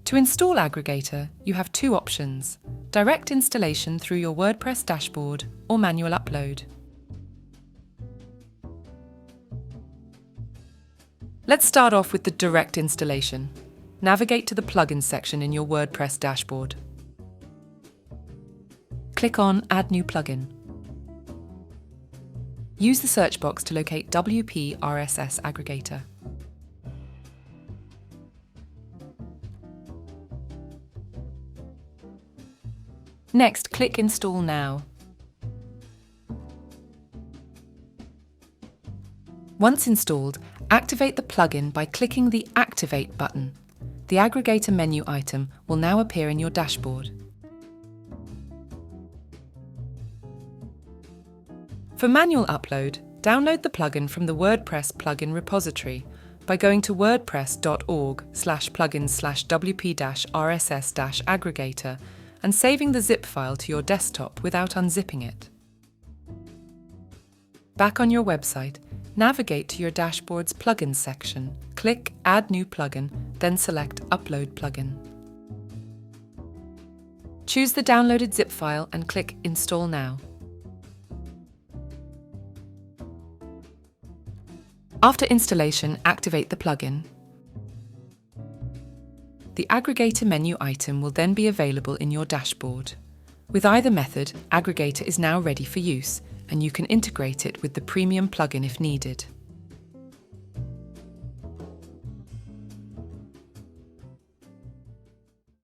To install Aggregator, you have two options: direct installation through your WordPress dashboard or manual upload. Let's start off with the direct installation. Navigate to the Plugins section in your WordPress dashboard. Click on Add New Plugin. Use the search box to locate WP RSS Aggregator. Next, click Install Now. Once installed, activate the plugin by clicking the Activate button. The Aggregator menu item will now appear in your dashboard. For manual upload, download the plugin from the WordPress plugin repository by going to wordpress.org/plugins/WP-RSS-Aggregator and saving the zip file to your desktop without unzipping it. Back on your website, navigate to your dashboard's Plugins section, click Add New Plugin, then select Upload Plugin. Choose the downloaded zip file and click Install Now. After installation, activate the plugin. The Aggregator menu item will then be available in your dashboard. With either method, Aggregator is now ready for use, and you can integrate it with the premium plugin if needed.